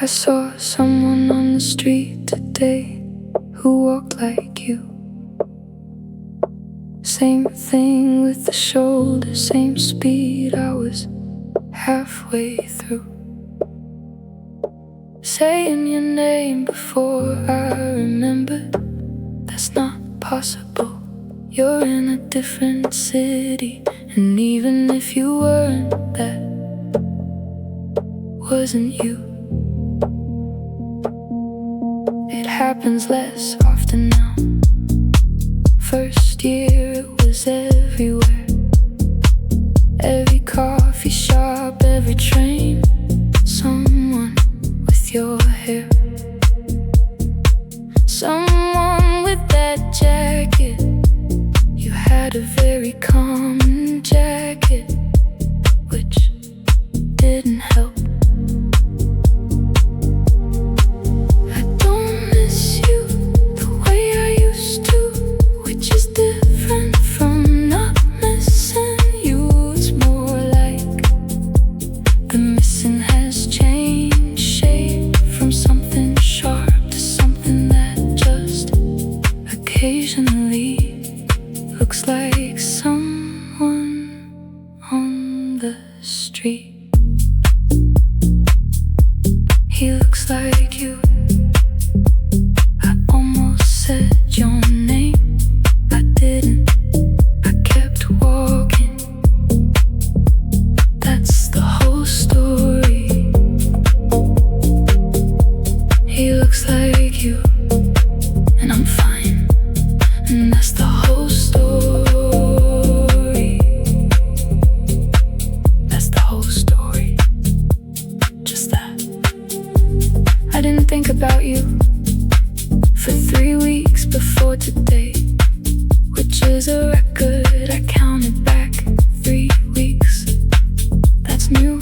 I saw someone on the street today who walked like you. Same thing with the shoulder, same speed. I was halfway through, saying your name before I remembered. That's not possible. You're in a different city, and even if you weren't, that wasn't you. It happens less often now. First year it was everywhere. Every coffee shop, every train, someone with your hair. Someone with that jacket. You had a very common jacket, which didn't help. I don't miss you the way I used to, which is different from not missing you. It's more like the missing has changed shape from something sharp to something that just occasionally looks like someone on the street. He looks like you. I almost said your name. I didn't. I kept walking. That's the whole story. He looks like you, and I'm fine. And that's the whole story. That's the whole story. Just that. I didn't think about you for 3 weeks before today, which is a record. I counted back 3 weeks. That's new.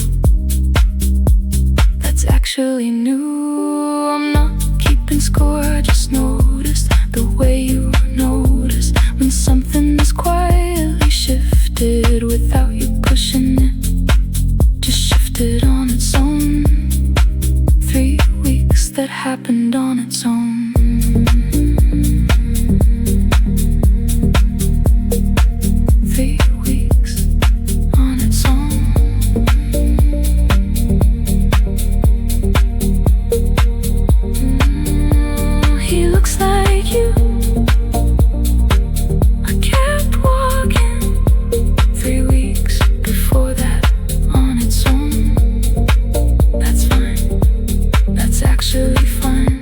That's actually new. I'm not keeping score. I just noticed the way you notice when something is quietly shifted without you pushing it. Just shifted on its own. 3 weeks that happened on its own. 3 weeks on its own. He looks like you. I kept walking 3 weeks before that on its own. That's fine. That's actually fine.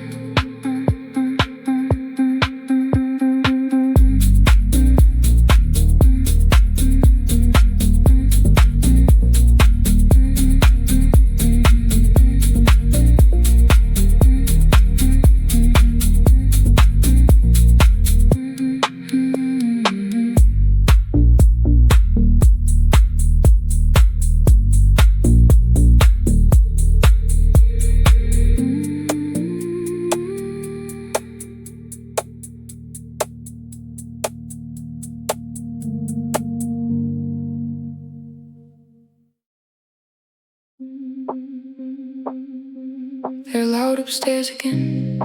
They're loud upstairs again.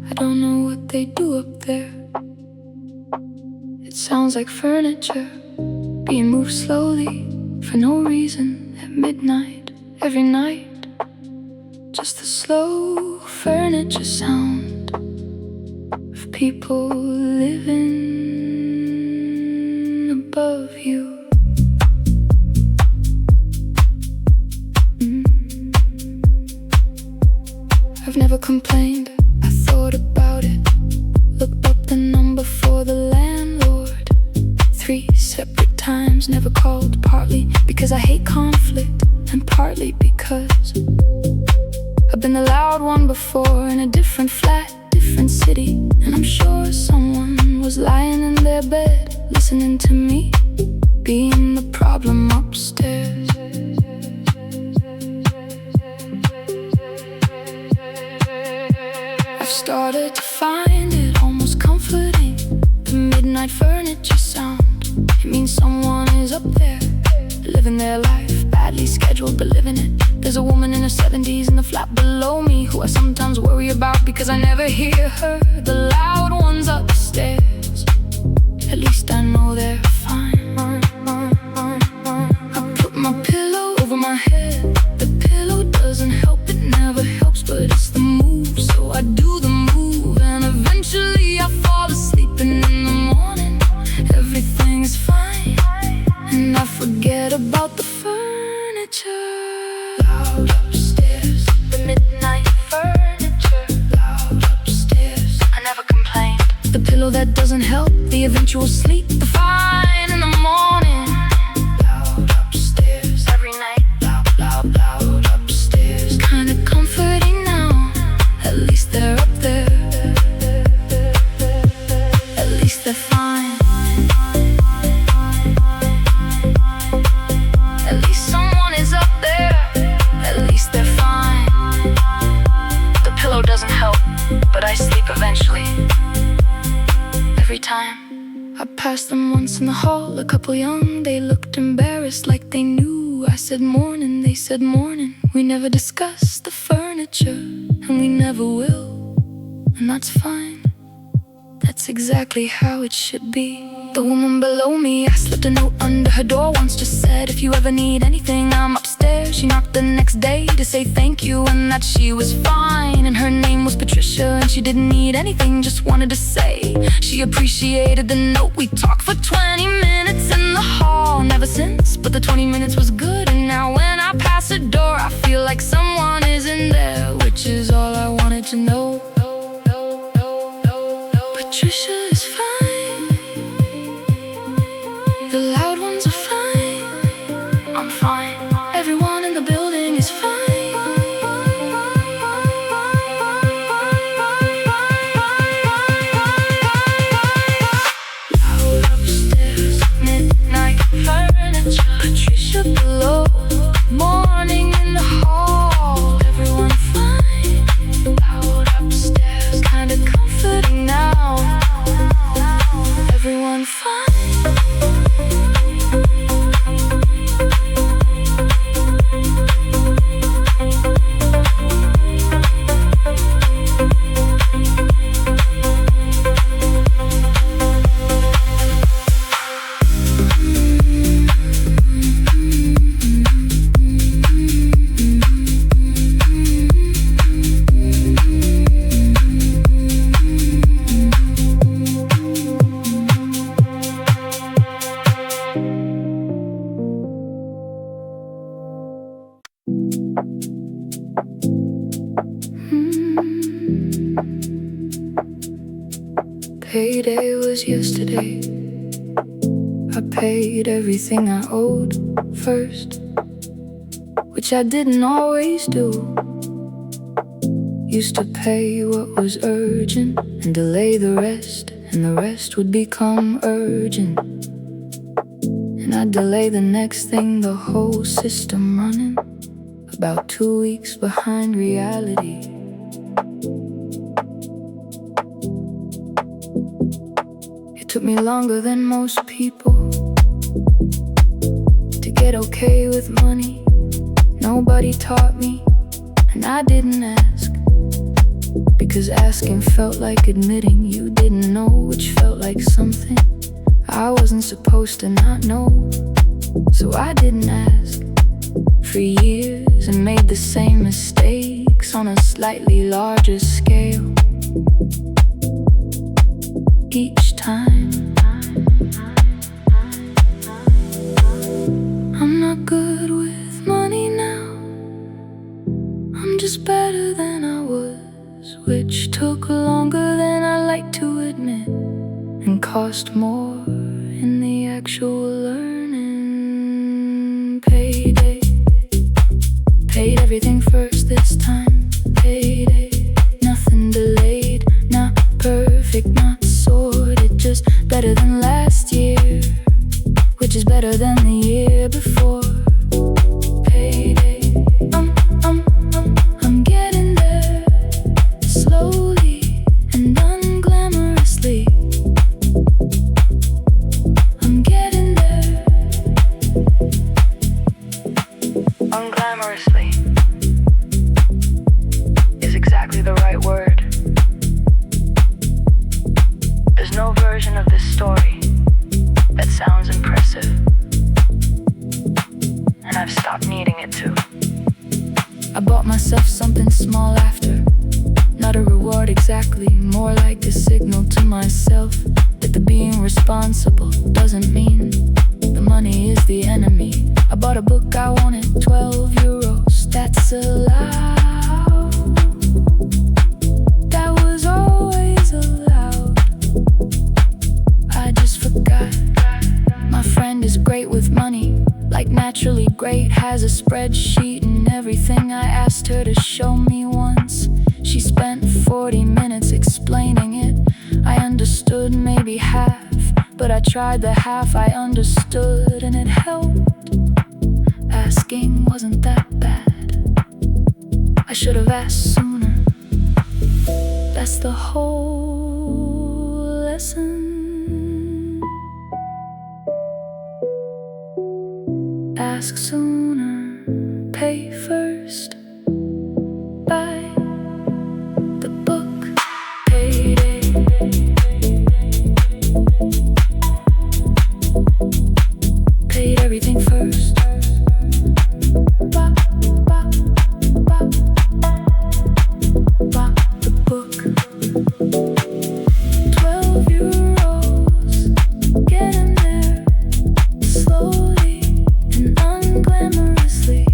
I don't know what they do up there. It sounds like furniture being moved slowly for no reason at midnight every night. Just the slow furniture sound of people living above you. I've never complained, I thought about it. Looked up the number for the landlord 3 separate times, never called. Partly because I hate conflict, and partly because I've been the loud one before in a different flat, different city. And I'm sure someone was lying in their bed, listening to me, being the problem upstairs. I've started to find it almost comforting, the midnight furniture sound. It means someone is up there, living their life back badly scheduled but living it. There's a woman in her 70s in the flat below me who I sometimes worry about because I never hear her. The loud ones upstairs, at least I know they're fine. I put my pillow over my head. The pillow doesn't help, it never helps, but it's the move. So I do the move and eventually I fall asleep, and in the morning everything is fine, and I forget about the furniture. Loud upstairs, the midnight furniture. Loud upstairs, I never complain. The pillow that doesn't help, the eventual sleep, the fine in the morning. Loud upstairs, every night. Loud, loud, loud upstairs. Kinda comforting now, at least they're up there. At least they're fine. At least someone is up there. At least they're fine. The pillow doesn't help, but I sleep eventually. Every time I passed them once in the hall, a couple young, they looked embarrassed like they knew. I said morning, they said morning. We never discussed the furniture, and we never will, and that's fine. That's exactly how it should be. The woman below me, I slipped a note under her door once, just said, if you ever need anything, I'm upstairs. She knocked the next day to say thank you and that she was fine, and her name was Patricia, and she didn't need anything, just wanted to say she appreciated the note. We talked for 20 minutes in the hall, never since, but the 20 minutes was good. And now when I pass the door, I feel like someone is in there, which is all I wanted to know. Patricia is fine. The loud ones are fine. I'm fine. Everyone in the building is fine. Loud upstairs, midnight furniture. Patricia below, morning in the hall. Everyone fine. Loud upstairs, kinda comforting now. Everyone fine. Payday was yesterday. I paid everything I owed first, which I didn't always do. Used to pay what was urgent and delay the rest, and the rest would become urgent. And I'd delay the next thing, the whole system running about 2 weeks behind reality. It took me longer than most people to get okay with money. Nobody taught me, and I didn't ask, because asking felt like admitting you didn't know, which felt like something I wasn't supposed to not know. So I didn't ask for years and made the same mistakes on a slightly larger scale. Each time I'm not good with money now. I'm just better than I was, which took longer than I like to admit, and cost more in the actual learning. Payday, paid everything first this time. Payday, nothing delayed, not perfect, not sorted, just better than last year, which is better than the year before. Payday, I'm getting there, slowly and unglamorously. I'm getting there, the right word. There's no version of this story that sounds impressive, and I've stopped needing it to. I bought myself something small after, not a reward exactly, more like a signal to myself that the being responsible doesn't mean the money is the enemy. I bought a book I wanted, 12 euros, that's allowed. That was always allowed. I just forgot. My friend is great with money, like naturally great, has a spreadsheet and everything. I asked her to show me once. She spent 40 minutes explaining it. I understood maybe half, but I tried the half I understood and it helped. Asking wasn't that bad. I should have asked sooner. That's the whole lesson. Ask sooner, pay first. Buy the book, payday. Paid everything first. Buy the book. 12 euros, getting there slowly and unglamorously.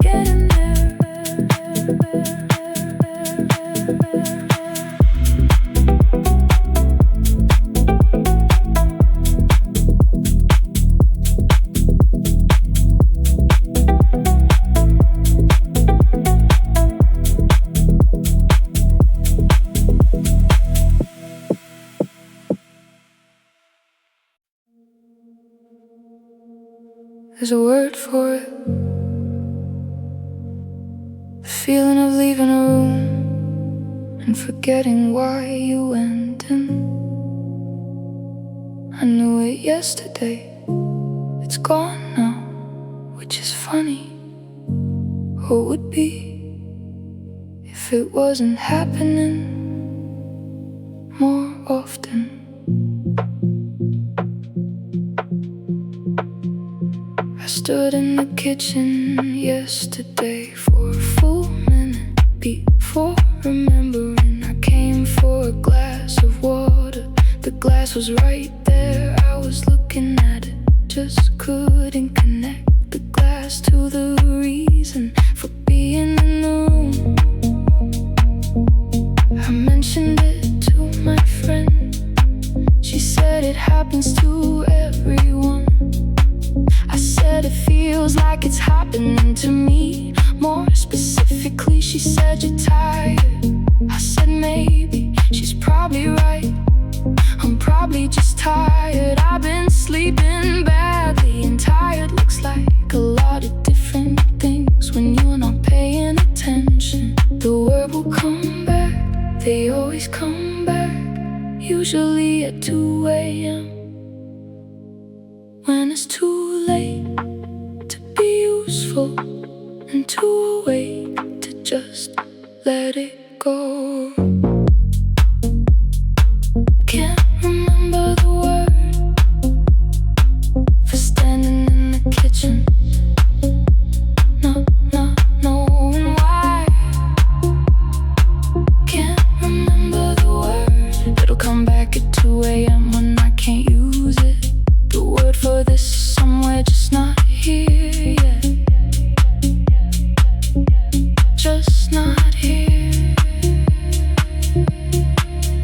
Getting there. There's a word for it. The feeling of leaving a room and forgetting why you went in. I knew it yesterday, it's gone now, which is funny. What would be if it wasn't happening more often? I stood in the kitchen yesterday for a full minute before remembering. I came for a glass of water. The glass was right there, I was looking at it, just couldn't connect the glass to the reason for being in the room. I mentioned it to my friend. She said it happens to everyone. I said it feels like it's happening to me. More specifically, she said you're tired. I said maybe, she's probably right. I'm probably just tired. I've been sleeping badly, and tired looks like a lot of different things when you're not paying attention. The word will come back, they always come back, usually at 2 a.m. when it's too late to be useful and too awake to just let it go. Can't remember the word for standing in the kitchen, not knowing why. Can't remember the word. It'll come back at 2 a.m. when I can't use it. The word for this somewhere, just not here yet. Just not here.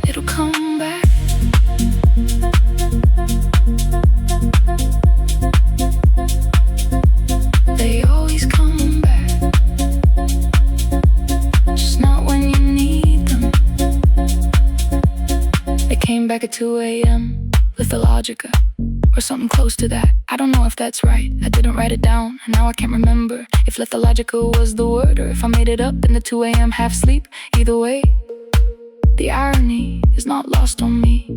It'll come back. They always come back, just not when you need them. They came back at 2 a.m. Lithologica, or something close to that. I don't know if that's right, I didn't write it down, and now I can't remember if lithologica was the word or if I made it up in the 2 a.m. half sleep. Either way, the irony is not lost on me.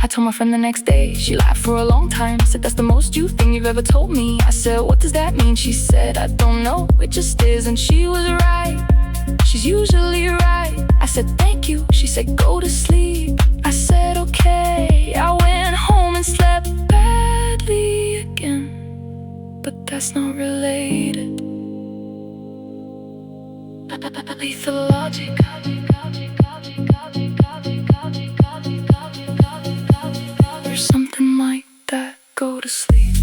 I told my friend the next day. She laughed for a long time, said that's the most you thing you've ever told me. I said, what does that mean? She said, I don't know, it just is. And she was right, she's usually right. I said, thank you. She said, go to sleep. I said, okay. I went home and slept badly again, but that's not related. Lethal logic. Or something like that. Go to sleep.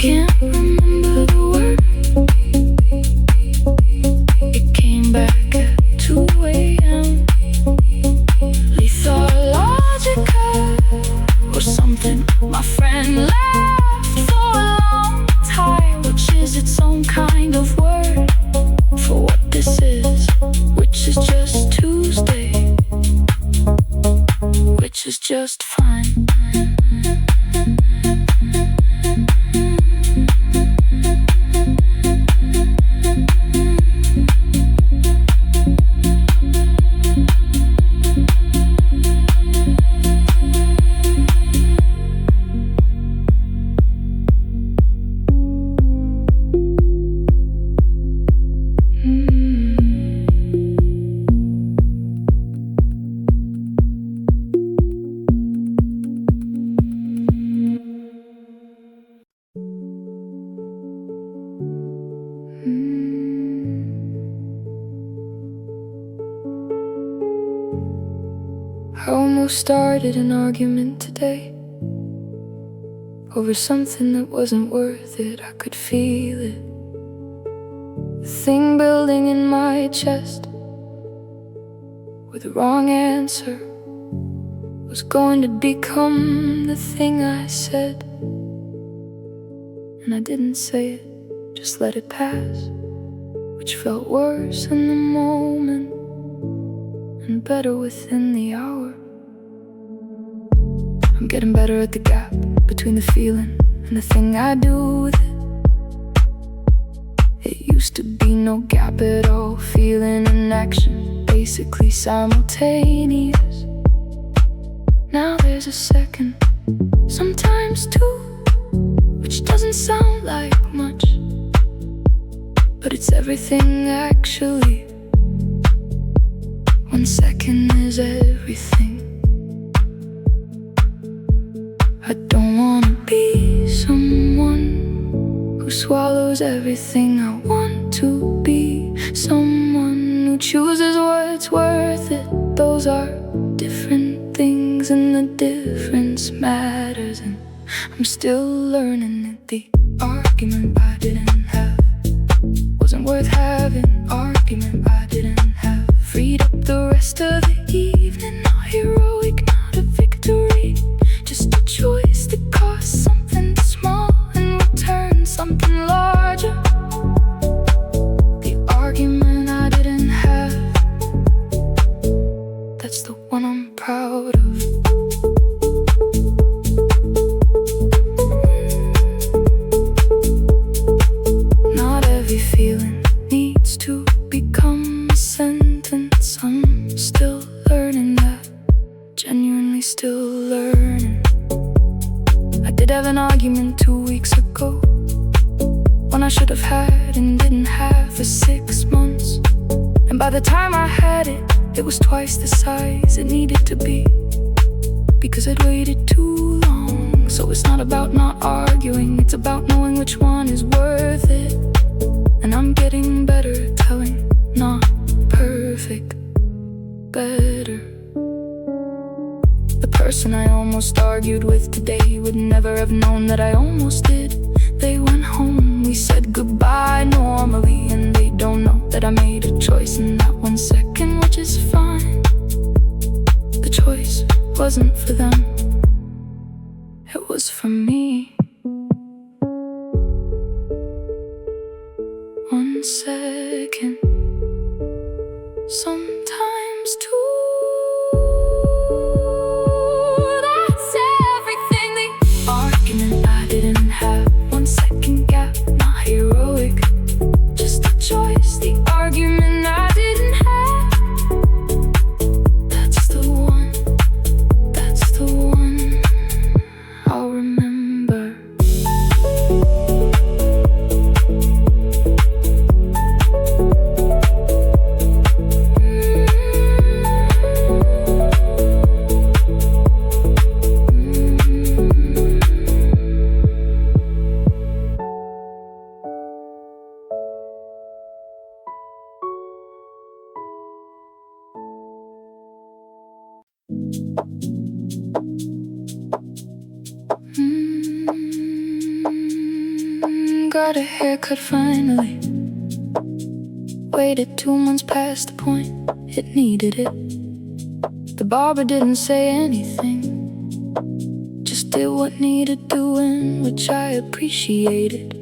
Can't remember the word. It came back at 2 a.m. Lethologica or something. My friend laughed for a long time, which is its own kind of word for what this is, which is just Tuesday, which is just fine. I almost started an argument today over something that wasn't worth it. I could feel it, the thing building in my chest, where the wrong answer was going to become the thing I said. And I didn't say it, just let it pass, which felt worse in the moment and better within the hour. I'm getting better at the gap between the feeling and the thing I do with it. It used to be no gap at all, feeling and action basically simultaneous. Now there's a second, sometimes two, which doesn't sound like much, but it's everything actually. 1 second is everything. I don't wanna be someone who swallows everything. I want to be someone who chooses what's worth it. Those are different things, and the difference matters. And I'm still learning it. The argument I didn't have wasn't worth having. Argument I didn't have freed up the rest of the evening. Not heroic, not a victory, just a choice that cost something small and returned something larger. The argument I didn't have, that's the one I'm proud of. Not every feeling needs to become a sentence. I'm still learning that, genuinely still learning. I did have an argument 2 weeks ago, one I should have had and didn't have for 6 months. And by the time I had it, it was twice the size it needed to be, because I'd waited too long. So it's not about not arguing, it's about knowing which one is worth it. And I'm getting better at telling, not perfect, better. The person I almost argued with today would never have known that I almost did. They went home, we said goodbye normally, and they don't know that I made a choice in that 1 second, which is fine. The choice wasn't for them, it was for me. 1 second, sometimes 2. That's everything. The argument I didn't have, 1 second gap, not heroic, just a choice. The argument I didn't have, got a haircut finally. Waited 2 months past the point it needed it. The barber didn't say anything, just did what needed doing, which I appreciated.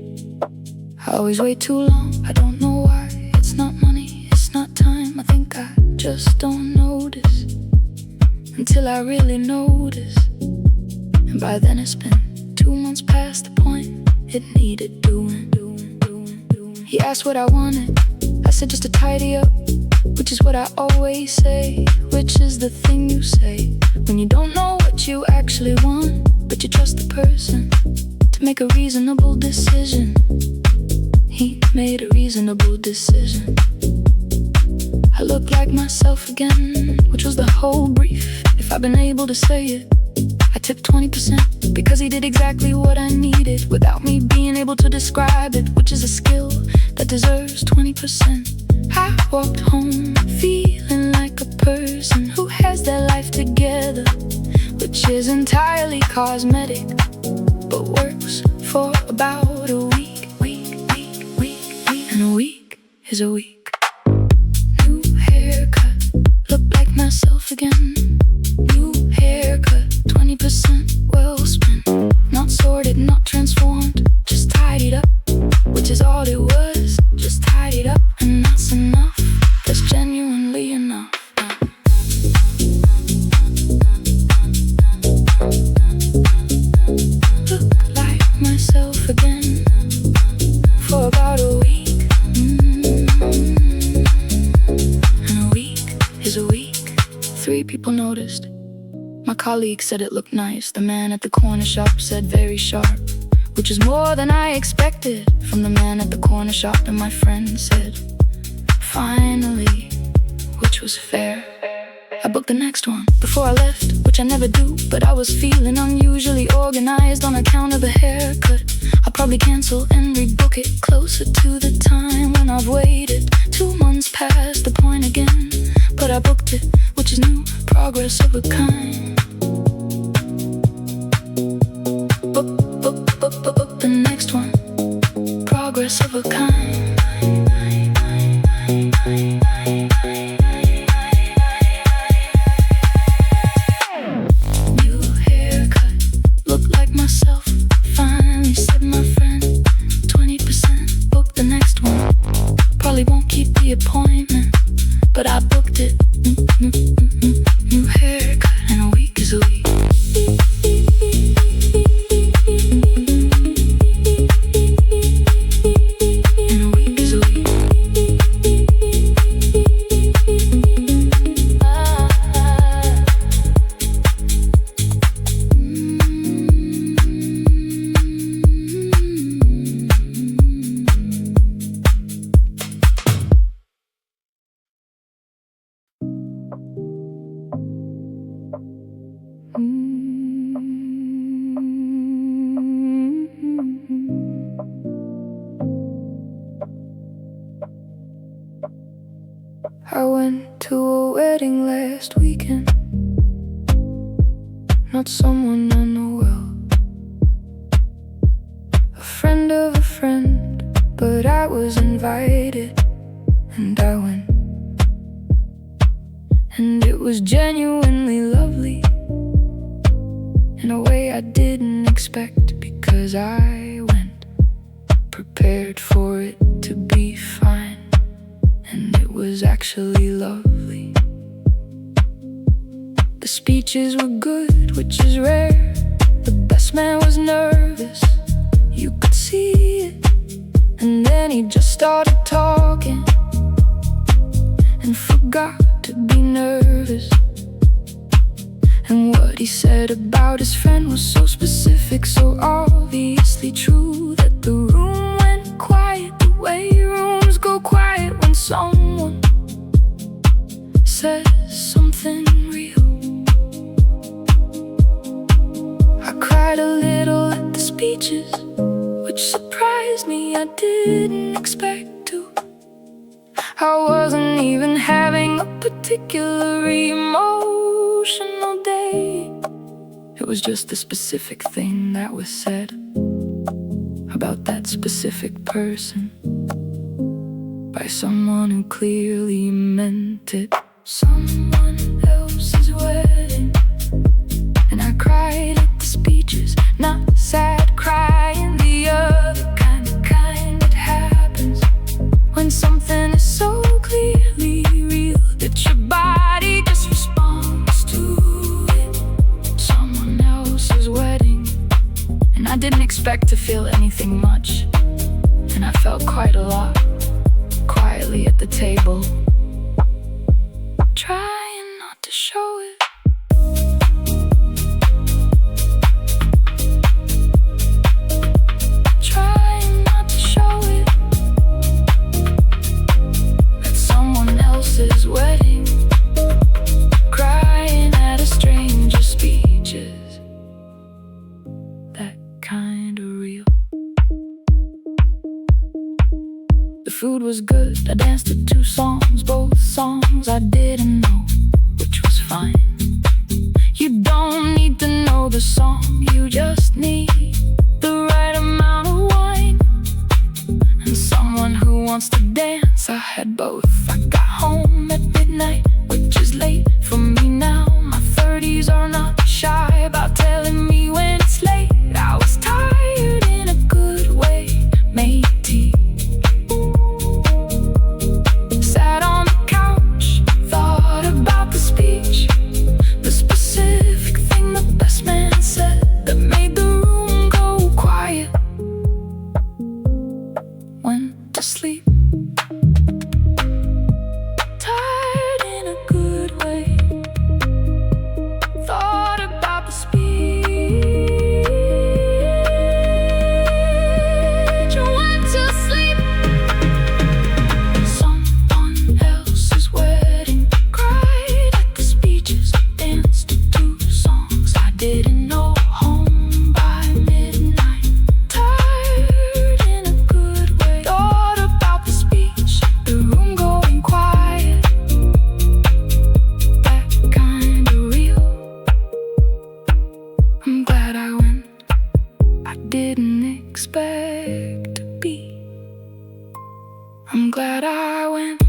I always wait too long, I don't know why. It's not money, it's not time, I think I just don't notice until I really notice. And by then it's been 2 months past the point it needed doing. He asked what I wanted, I said just to tidy up, which is what I always say, which is the thing you say when you don't know what you actually want, but you trust the person to make a reasonable decision. He made a reasonable decision. I look like myself again, which was the whole brief. If I've been able to say it, I tipped 20%, because he did exactly what I needed without me being able to describe it, which is a skill that deserves 20%. I walked home feeling like a person who has their life together, which is entirely cosmetic, but works for about a week. And a week is a week. New haircut, look like myself again. New haircut, 20% well spent. Not sorted, not transformed, just tidied up, which is all it was, just tidied up. And that's enough, that's genuinely enough. Look like myself again for about a week. And a week is a week. 3 people noticed. My colleague said it looked nice. The man at the corner shop said very sharp, which is more than I expected from the man at the corner shop. And my friend said, finally, which was fair. I booked the next one before I left, which I never do, but I was feeling unusually organized on account of the haircut. I'll probably cancel and rebook it closer to the time when I've waited 2 months past the point again. But I booked it, which is new, progress of a kind. Book the next one, progress of a kind. New haircut, look like myself, finally, said my friend. 20%, book the next one. Probably won't keep the appointment, but I booked it. New haircut, and a week is a week. I went to a wedding last weekend, not someone I know well, a friend of a friend, but I was invited, and I went. And it was genuinely lovely, in a way I didn't expect, because I went prepared for it to be fine. And it was actually lovely. The speeches were good, which is rare. The best man was nervous, you could see it. And then he just started talking and forgot to be nervous. And what he said about his friend was so specific, so obviously true, that the room went quiet, the way rooms go quiet when someone says something real. I cried a little at the speeches, which surprised me, I didn't expect to. I wasn't even having a particular emotional day. It was just the specific thing that was said. I about that specific person by someone who clearly meant it. Someone else's wedding, and I cried at the speeches, not sad crying, the other kind that happens when something is so clearly real that your body just responds to it. Someone else's wedding, and I didn't expect to feel anything much, and I felt quite a lot, quietly at the table, trying not to show it. Trying not to show it. At someone else's wedding, crying at a stranger's speeches, that kind of real. The food was good, I danced to 2 songs, both songs I didn't know, which was fine. You don't need to know the song, you just need the right amount of wine and someone who wants to dance. I had both. I got home at midnight, which is late for me now. My 30s are not shy about telling me when it's late. I was tired in a good way, made tea, sat on the couch, thought about the speech, the specific thing the best man said that made the room go quiet. Went to sleep, tired in a good way, thought about the speech, went to sleep. Someone else's wedding, cried at the speeches, danced to 2 songs I didn't know, home by midnight, tired in a good way, thought about the speech, the room going quiet, that kind of real. I'm glad I went, I didn't expect to be. I'm glad I went.